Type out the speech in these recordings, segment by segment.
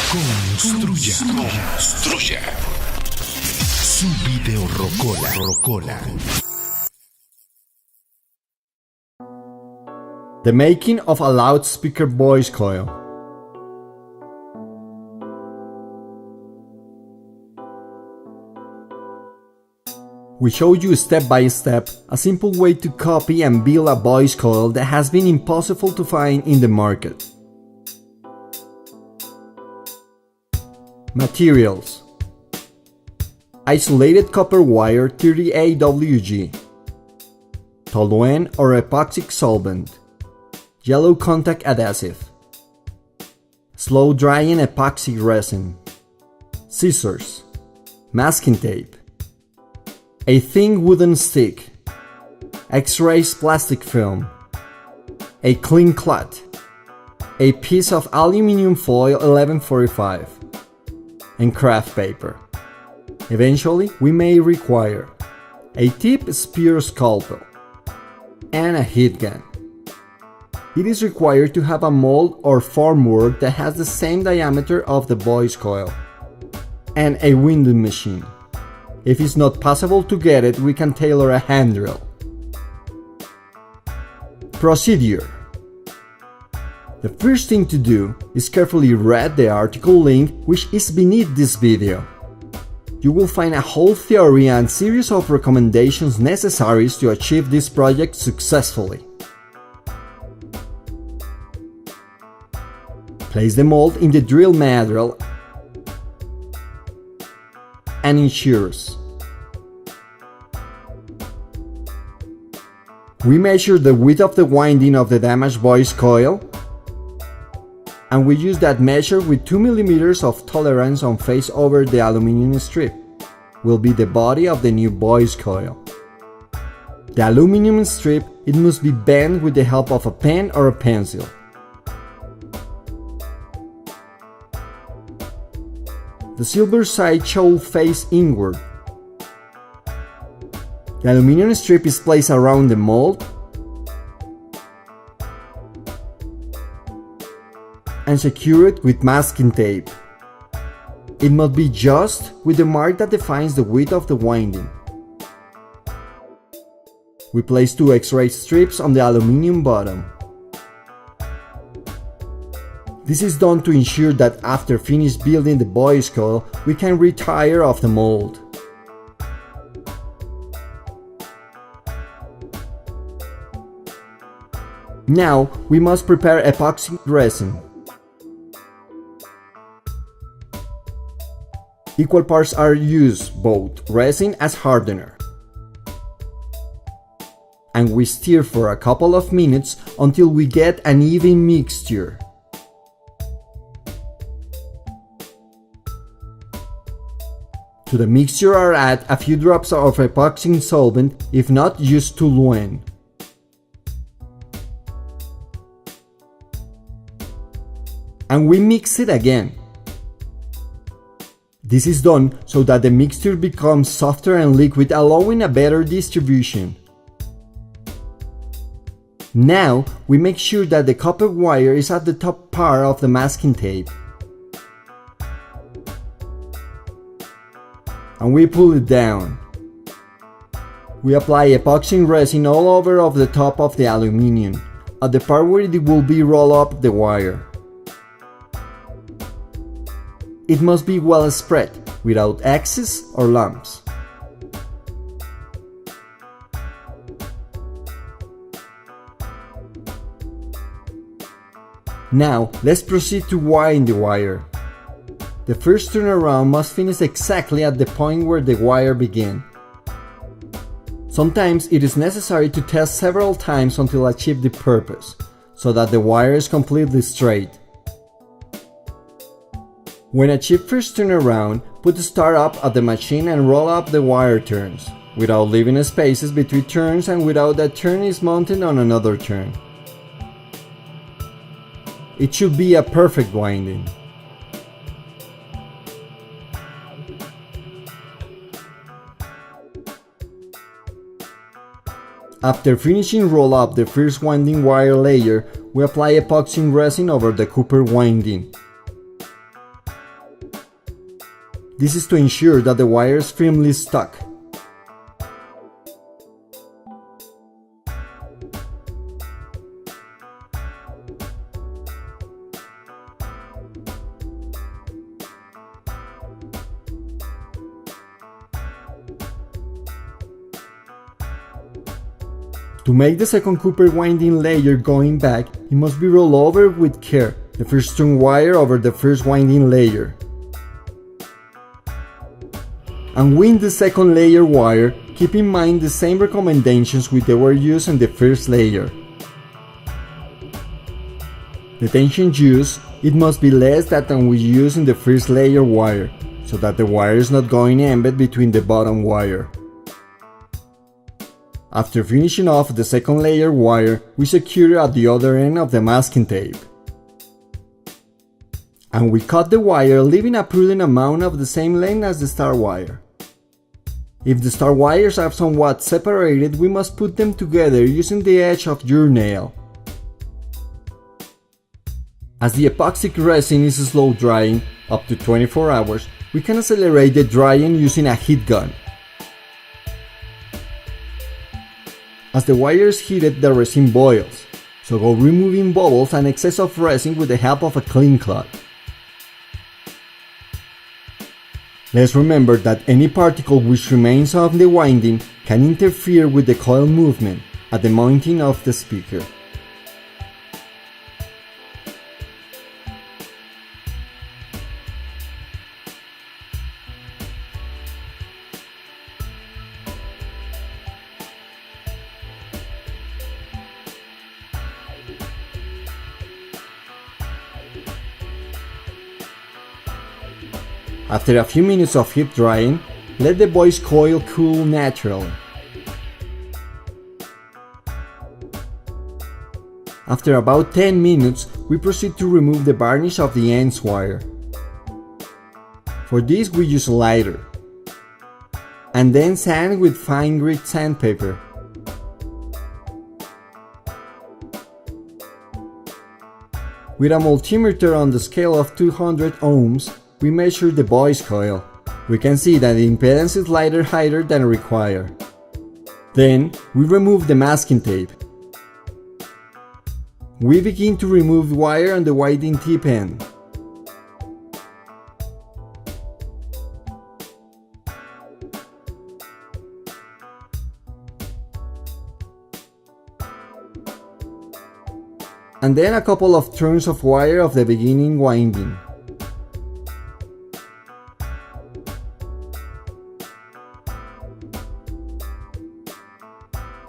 Construya. Su video rocola. The making of a loudspeaker voice coil. We show you step by step a simple way to copy and build a voice coil that has been impossible to find in the market. Materials: isolated copper wire 30 AWG, toluene or epoxy solvent, yellow contact adhesive, slow drying epoxy resin, scissors, masking tape, a thin wooden stick, X-rays plastic film, a clean cloth, a piece of aluminum foil 1145, and craft paper. Eventually, we may require a tip spear scalpel and a heat gun. It is required to have a mold or formwork that has the same diameter of the voice coil, and a winding machine. If it's not possible to get it, we can tailor a hand drill. Procedure: the first thing to do is carefully read the article link which is beneath this video. You will find a whole theory and series of recommendations necessary to achieve this project successfully. Place the mold in the drill material and ensures. We measure the width of the winding of the damaged voice coil, and we use that measure with 2 mm of tolerance on face over the aluminum strip. Will be the body of the new voice coil. The aluminum strip, it must be bent with the help of a pen or a pencil. The silver side should face inward. The aluminum strip is placed around the mold and secured with masking tape. It must be just with the mark that defines the width of the winding. We place 2 X-ray strips on the aluminum bottom. This is done to ensure that after finished building the voice coil, we can retire off the mold. Now, we must prepare epoxy resin. Equal parts are used, both resin as hardener. And we stir for a couple of minutes until we get an even mixture. To the mixture are add a few drops of epoxy solvent, if not, use toluene. And we mix it again. This is done so that the mixture becomes softer and liquid, allowing a better distribution. Now, we make sure that the copper wire is at the top part of the masking tape. And we pull it down. We apply epoxy resin all over of the top of the aluminum, at the part where it will be roll up the wire. It must be well spread, without excess or lumps. Now, let's proceed to wind the wire. The first turnaround must finish exactly at the point where the wire began. Sometimes it is necessary to test several times until achieve the purpose, so that the wire is completely straight. When achieved first turnaround, put the start up at the machine and roll up the wire turns, without leaving spaces between turns and without that turn is mounted on another turn. It should be a perfect winding. After finishing roll up the first winding wire layer, we apply epoxy resin over the copper winding. This is to ensure that the wire is firmly stuck. To make the second Cooper winding layer going back, it must be rolled over with care, the first strung wire over the first winding layer. And wind the second layer wire, keep in mind the same recommendations which they were used in the first layer. The tension used, it must be less than we used in the first layer wire, so that the wire is not going embed between the bottom wire. After finishing off the second layer wire, we secure it at the other end of the masking tape. And we cut the wire, leaving a prudent amount of the same length as the star wire. If the star wires are somewhat separated, we must put them together using the edge of your nail. As the epoxy resin is slow drying, up to 24 hours, we can accelerate the drying using a heat gun. As the wire is heated, the resin boils, so go removing bubbles and excess of resin with the help of a clean cloth. Let's remember that any particle which remains on the winding can interfere with the coil movement at the mounting of the speaker. After a few minutes of heat drying, let the voice coil cool naturally. After about 10 minutes, we proceed to remove the varnish of the ends wire. For this we use a lighter, and then sand with fine grit sandpaper. With a multimeter on the scale of 200 ohms, we measure the voice coil. We can see that the impedance is slightly higher than required. Then, we remove the masking tape. We begin to remove wire on the winding tip end. And then a couple of turns of wire of the beginning winding.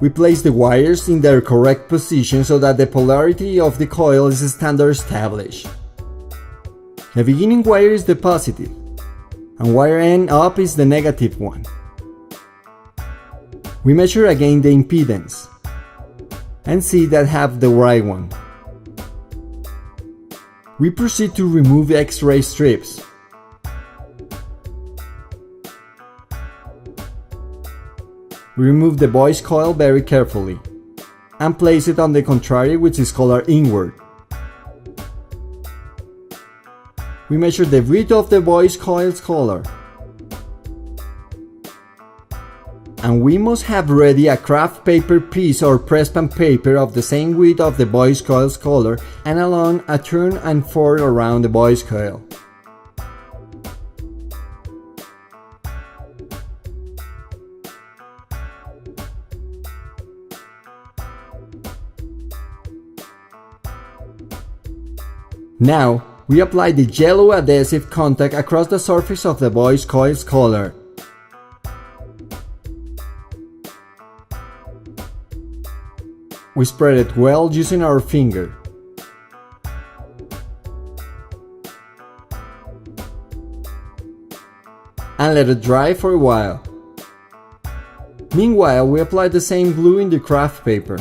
We place the wires in their correct position so that the polarity of the coil is standard established. The beginning wire is the positive, and wire end up is the negative one. We measure again the impedance, and see that have the right one. We proceed to remove the X-ray strips. We remove the voice coil very carefully, and place it on the contrary, which is colored inward. We measure the width of the voice coil's color. And we must have ready a craft paper piece or press pan paper of the same width of the voice coil's color and along a turn and forward around the voice coil. Now, we apply the yellow adhesive contact across the surface of the voice coil's collar. We spread it well using our finger. And let it dry for a while. Meanwhile, we apply the same glue in the craft paper.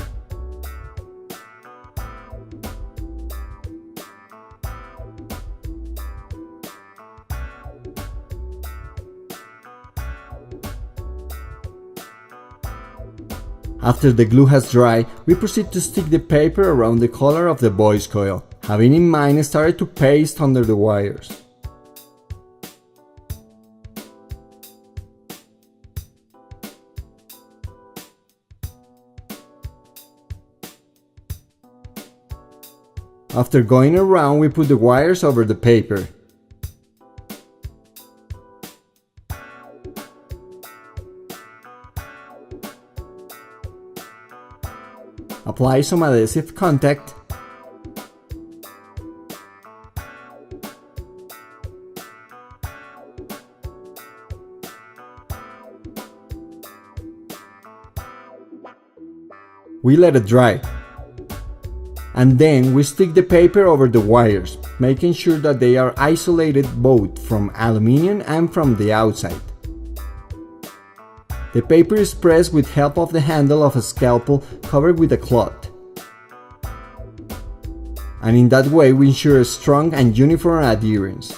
After the glue has dried, we proceed to stick the paper around the collar of the voice coil, having in mind started to paste under the wires. After going around, we put the wires over the paper. Apply some adhesive contact. We let it dry. And then we stick the paper over the wires, making sure that they are isolated both from aluminum and from the outside. The paper is pressed with help of the handle of a scalpel covered with a cloth. And in that way we ensure a strong and uniform adherence.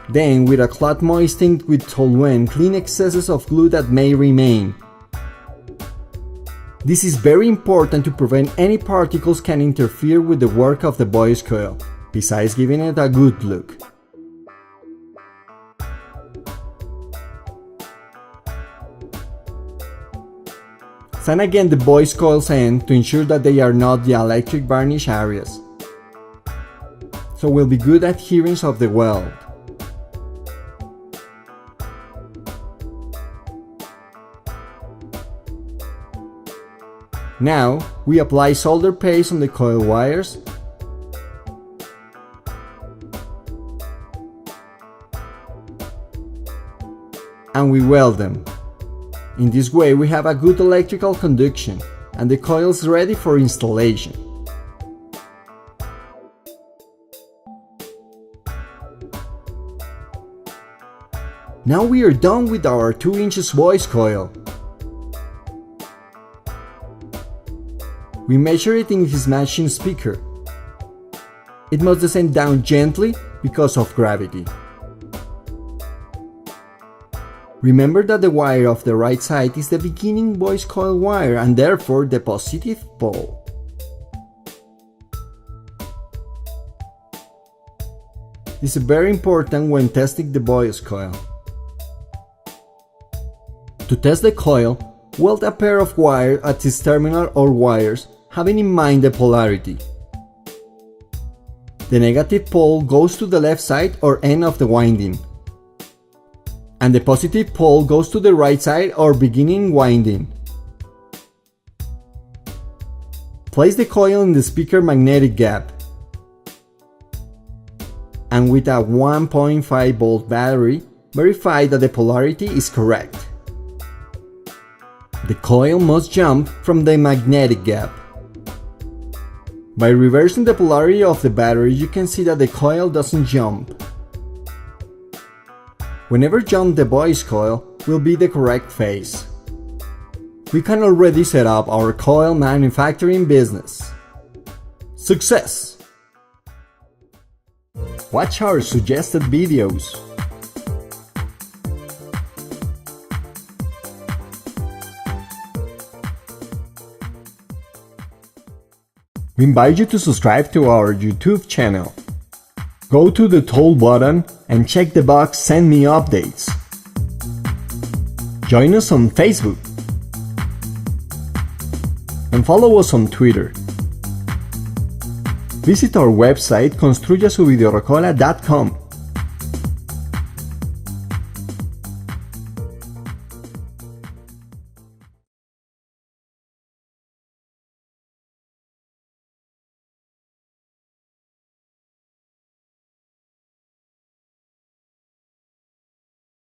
Then, with a cloth moistened with toluene, clean excesses of glue that may remain. This is very important to prevent any particles can interfere with the work of the voice coil, besides giving it a good look. Sand again the voice coil's end to ensure that they are not the electric varnish areas, so will be good adherence of the weld. Now, we apply solder paste on the coil wires and we weld them. In this way we have a good electrical conduction and the coil is ready for installation. Now we are done with our 2 inches voice coil. We measure it in his matching speaker. It must descend down gently because of gravity. Remember that the wire of the right side is the beginning voice coil wire and therefore the positive pole. This is very important when testing the voice coil. To test the coil, weld a pair of wires at its terminal or wires, having in mind the polarity. The negative pole goes to the left side or end of the winding, and the positive pole goes to the right side or beginning winding. Place the coil in the speaker magnetic gap, and with a 1.5 volt battery, verify that the polarity is correct. The coil must jump from the magnetic gap. By reversing the polarity of the battery, you can see that the coil doesn't jump. Whenever jump, the voice coil will be the correct phase. We can already set up our coil manufacturing business. Success! Watch our suggested videos. We invite you to subscribe to our YouTube channel. Go to the tool button and check the box Send Me Updates. Join us on Facebook. And follow us on Twitter. Visit our website construyasuvideorocola.com.